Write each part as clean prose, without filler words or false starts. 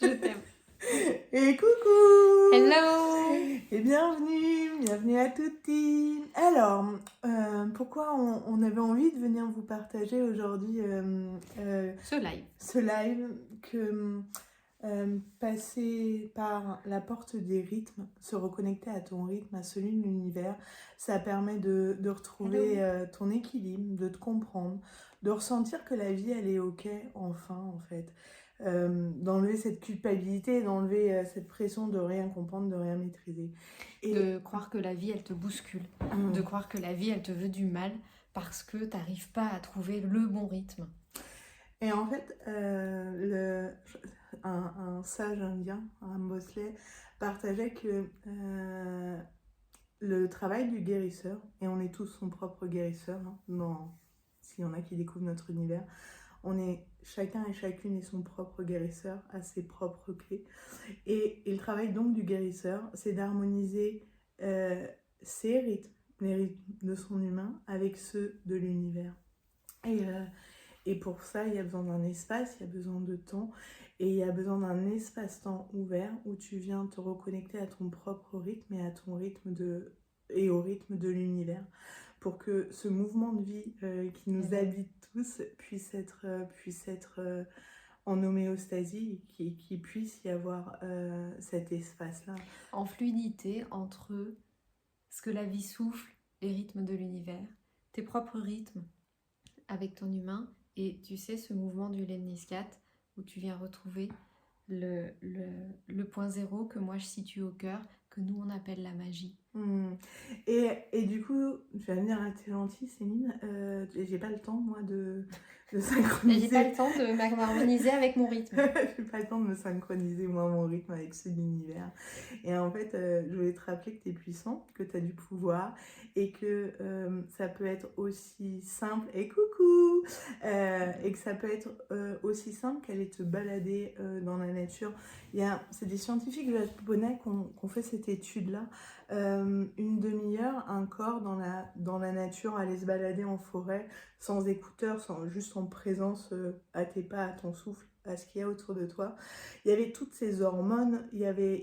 Je t'aime. Et coucou! Hello! Et bienvenue à tutti! Alors, pourquoi on avait envie de venir vous partager aujourd'hui Ce live. ce live que passer par la porte des rythmes, se reconnecter à ton rythme, à celui de l'univers, ça permet de retrouver Hello. ton équilibre, de te comprendre, de ressentir que la vie, elle est ok, enfin, en fait. D'enlever cette culpabilité, d'enlever cette pression de rien comprendre, de rien maîtriser. De croire que la vie, elle te bouscule. De croire que la vie, elle te veut du mal parce que t'arrives pas à trouver le bon rythme. Et en fait, un sage indien, un Mosley, partageait que le travail du guérisseur, et on est tous son propre guérisseur, hein, s'il y en a qui découvrent notre univers, on est chacun et chacune est son propre guérisseur, à ses propres clés. Et le travail donc du guérisseur, c'est d'harmoniser ses rythmes, les rythmes de son humain, avec ceux de l'univers. Et pour ça, il y a besoin d'un espace, il y a besoin de temps, et il y a besoin d'un espace-temps ouvert où tu viens te reconnecter à ton propre rythme et à ton et au rythme de l'univers, pour que ce mouvement de vie qui nous habite tous puisse être en homéostasie, qu'il puisse y avoir cet espace-là. En fluidité entre ce que la vie souffle, les rythmes de l'univers, tes propres rythmes avec ton humain, et tu sais, ce mouvement du lemniscat où tu viens retrouver le point zéro que moi je situe au cœur, que nous on appelle la magie. Et du coup, je vais venir à tes gentille, Céline. J'ai pas le temps, moi, de synchroniser. J'ai pas le temps de m'harmoniser avec mon rythme. J'ai pas le temps de me synchroniser, moi, mon rythme avec ceux de l'univers. Et en fait, je voulais te rappeler que tu es puissant, que tu as du pouvoir et que ça peut être aussi simple. Et coucou et que ça peut être aussi simple qu'aller te balader dans la nature. C'est des scientifiques japonais qui ont fait cette étude-là. Une demi-heure, un corps dans la nature, aller se balader en forêt, sans écouteurs, juste en présence à tes pas, à ton souffle, à ce qu'il y a autour de toi. Il y avait toutes ces hormones, il y avait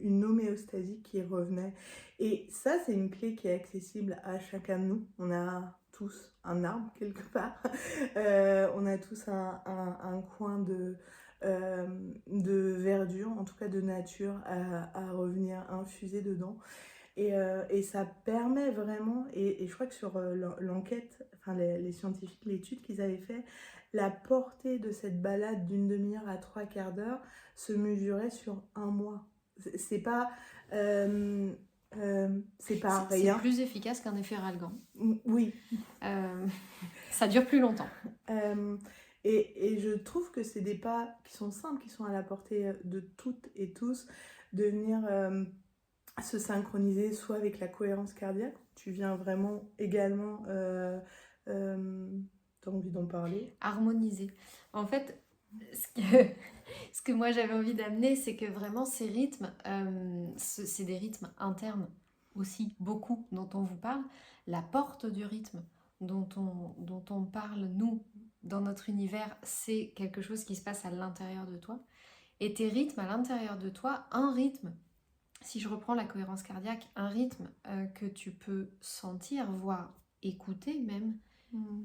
une homéostasie qui revenait. Et ça, c'est une clé qui est accessible à chacun de nous. On a tous un arbre quelque part. On a tous un coin de verdure, en tout cas de nature, à revenir infuser dedans. Et ça permet vraiment, et je crois que sur l'enquête, enfin les scientifiques, l'étude qu'ils avaient fait, la portée de cette balade d'une demi-heure à 3/4 d'heure se mesurait sur un mois. C'est pas, c'est pas rien. C'est plus efficace qu'un effet Ralgan. Oui. Ça dure plus longtemps. Et je trouve que c'est des pas qui sont simples, qui sont à la portée de toutes et tous, de venir se synchroniser soit avec la cohérence cardiaque, tu viens vraiment également, t'as envie d'en parler? Harmoniser. En fait, ce que moi j'avais envie d'amener, c'est que vraiment ces rythmes, c'est des rythmes internes aussi, beaucoup, dont on vous parle. La porte du rythme dont on parle, nous, dans notre univers, c'est quelque chose qui se passe à l'intérieur de toi. Et tes rythmes à l'intérieur de toi, un rythme, si je reprends la cohérence cardiaque, un rythme que tu peux sentir, voire écouter même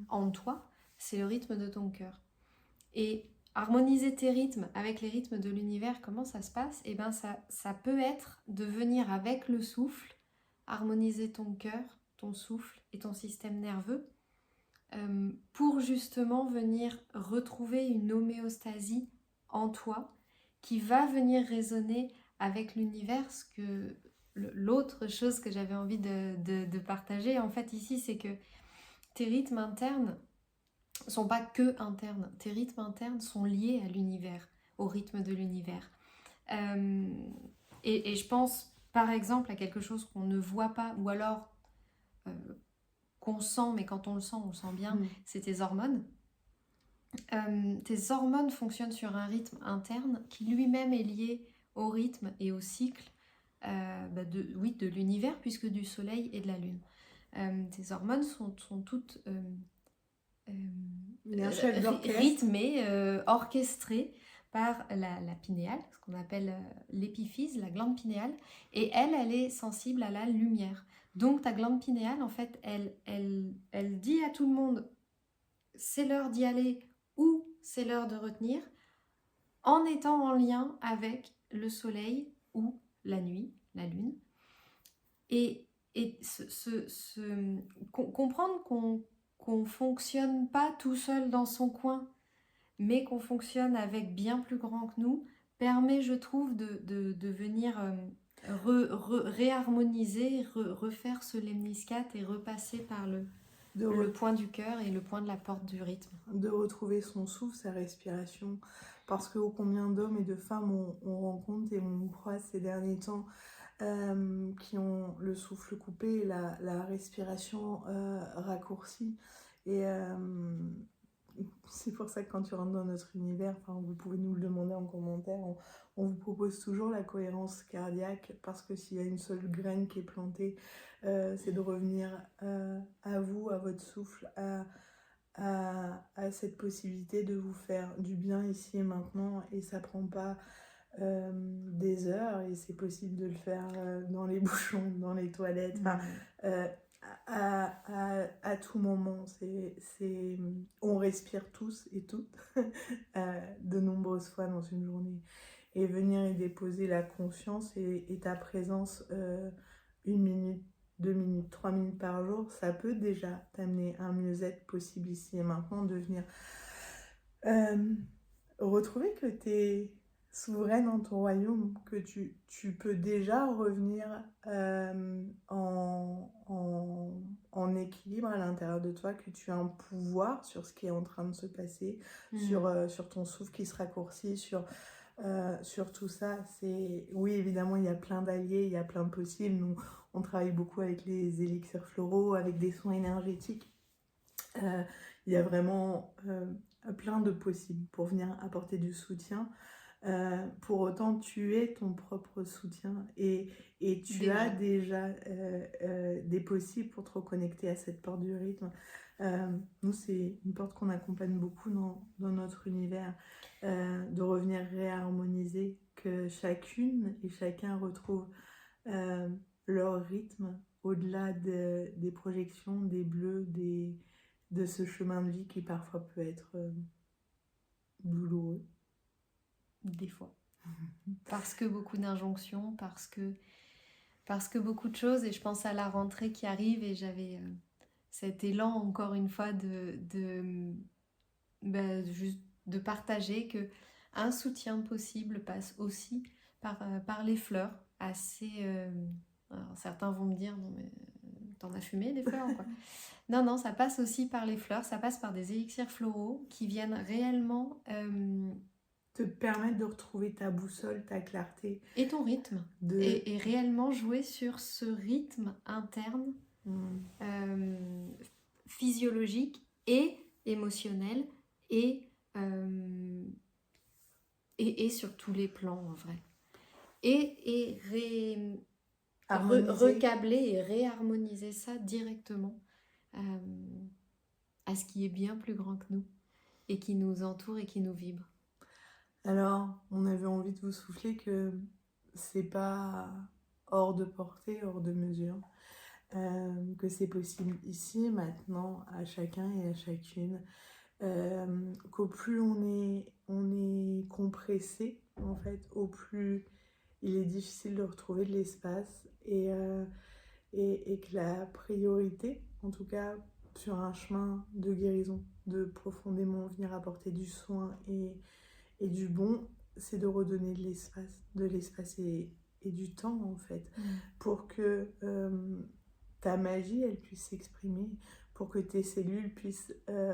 en toi, c'est le rythme de ton cœur. Et harmoniser tes rythmes avec les rythmes de l'univers, comment ça se passe? Eh bien, ça peut être de venir avec le souffle, harmoniser ton cœur, ton souffle et ton système nerveux pour justement venir retrouver une homéostasie en toi qui va venir résonner avec l'univers. L'autre chose que j'avais envie de partager en fait ici, c'est que tes rythmes internes sont pas que internes. Tes rythmes internes sont liés à l'univers, au rythme de l'univers. Et je pense par exemple à quelque chose qu'on ne voit pas ou alors qu'on sent, mais quand on le sent bien, c'est tes hormones. Tes hormones fonctionnent sur un rythme interne qui lui-même est lié au rythme et au cycle de l'univers, puisque du soleil et de la lune. Tes hormones sont toutes rythmées, orchestrées par la pinéale, ce qu'on appelle l'épiphyse, la glande pinéale, et elle est sensible à la lumière. Donc ta glande pinéale, en fait, elle dit à tout le monde, c'est l'heure d'y aller ou c'est l'heure de retenir, en étant en lien avec le soleil ou la nuit, la lune. Et comprendre qu'on ne fonctionne pas tout seul dans son coin, mais qu'on fonctionne avec bien plus grand que nous, permet, je trouve, de venir réharmoniser, refaire ce lemniscate et repasser par le point du cœur et le point de la porte du rythme. De retrouver son souffle, sa respiration, parce que combien d'hommes et de femmes on rencontre et on croise ces derniers temps qui ont le souffle coupé, la respiration raccourcie. Et c'est pour ça que quand tu rentres dans notre univers, vous pouvez nous le demander en commentaire, on vous propose toujours la cohérence cardiaque, parce que s'il y a une seule graine qui est plantée, c'est de revenir à vous, à votre souffle, à cette possibilité de vous faire du bien ici et maintenant, et ça prend pas des heures, et c'est possible de le faire dans les bouchons, dans les toilettes, à tout moment. On respire tous et toutes de nombreuses fois dans une journée, et venir y déposer la conscience et ta présence 1 minute, 2 minutes, 3 minutes par jour, ça peut déjà t'amener un mieux-être possible ici et maintenant, de venir retrouver que tu es souveraine dans ton royaume, que tu peux déjà revenir en équilibre à l'intérieur de toi, que tu as un pouvoir sur ce qui est en train de se passer, sur ton souffle qui se raccourcit, sur tout ça. Oui, évidemment, il y a plein d'alliés, il y a plein de possibles. Nous, on travaille beaucoup avec les élixirs floraux, avec des soins énergétiques. Il y a vraiment plein de possibles pour venir apporter du soutien. Pour autant, tu es ton propre soutien, et tu as déjà des possibles pour te reconnecter à cette porte du rythme. Nous, c'est une porte qu'on accompagne beaucoup dans notre univers, de revenir réharmoniser, que chacune et chacun retrouve leur rythme au-delà des projections, des bleus, de ce chemin de vie qui parfois peut être douloureux. Des fois. Parce que beaucoup d'injonctions, parce que beaucoup de choses, et je pense à la rentrée qui arrive, et j'avais cet élan encore une fois juste de partager que un soutien possible passe aussi par les fleurs. Alors certains vont me dire, non mais t'en as fumé des fleurs quoi. Non, ça passe aussi par les fleurs, ça passe par des élixirs floraux qui viennent réellement te permettre de retrouver ta boussole, ta clarté. Et ton rythme. Et réellement jouer sur ce rythme interne, physiologique et émotionnel, et sur tous les plans en vrai. Et recabler et réharmoniser ça directement à ce qui est bien plus grand que nous, et qui nous entoure et qui nous vibre. Alors, on avait envie de vous souffler que c'est pas hors de portée, hors de mesure, que c'est possible ici, maintenant, à chacun et à chacune, qu'au plus on est compressé, en fait, au plus il est difficile de retrouver de l'espace, et que la priorité, en tout cas sur un chemin de guérison, de profondément venir apporter du soin et du bon, c'est de redonner de l'espace et du temps, en fait, pour que ta magie, elle puisse s'exprimer, pour que tes cellules puissent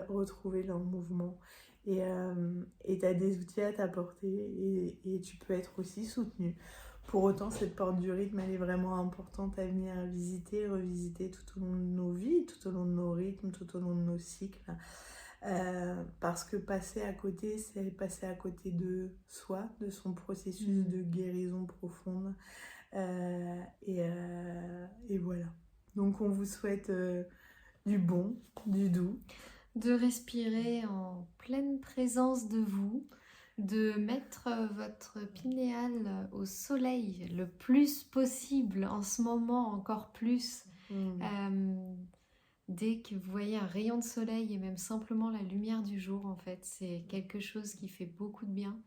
retrouver leur mouvement. Et tu as des outils à t'apporter, et tu peux être aussi soutenu. Pour autant, cette porte du rythme, elle est vraiment importante à venir visiter, revisiter tout au long de nos vies, tout au long de nos rythmes, tout au long de nos cycles. Parce que passer à côté, c'est passer à côté de soi, de son processus de guérison profonde. Et voilà. Donc on vous souhaite du bon, du doux. De respirer en pleine présence de vous, de mettre votre pinéal au soleil le plus possible, en ce moment encore plus. Dès que vous voyez un rayon de soleil et même simplement la lumière du jour, en fait, c'est quelque chose qui fait beaucoup de bien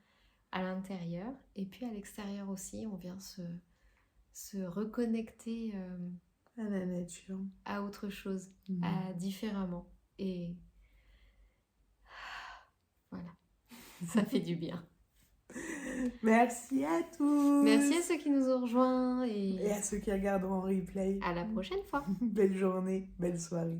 à l'intérieur. Et puis à l'extérieur aussi, on vient se reconnecter À la nature. à autre chose, différemment. Et voilà, ça fait du bien. Merci à tous. Merci à ceux qui nous ont rejoints Et à ceux qui regarderont en replay. à la prochaine fois. Belle journée, belle soirée.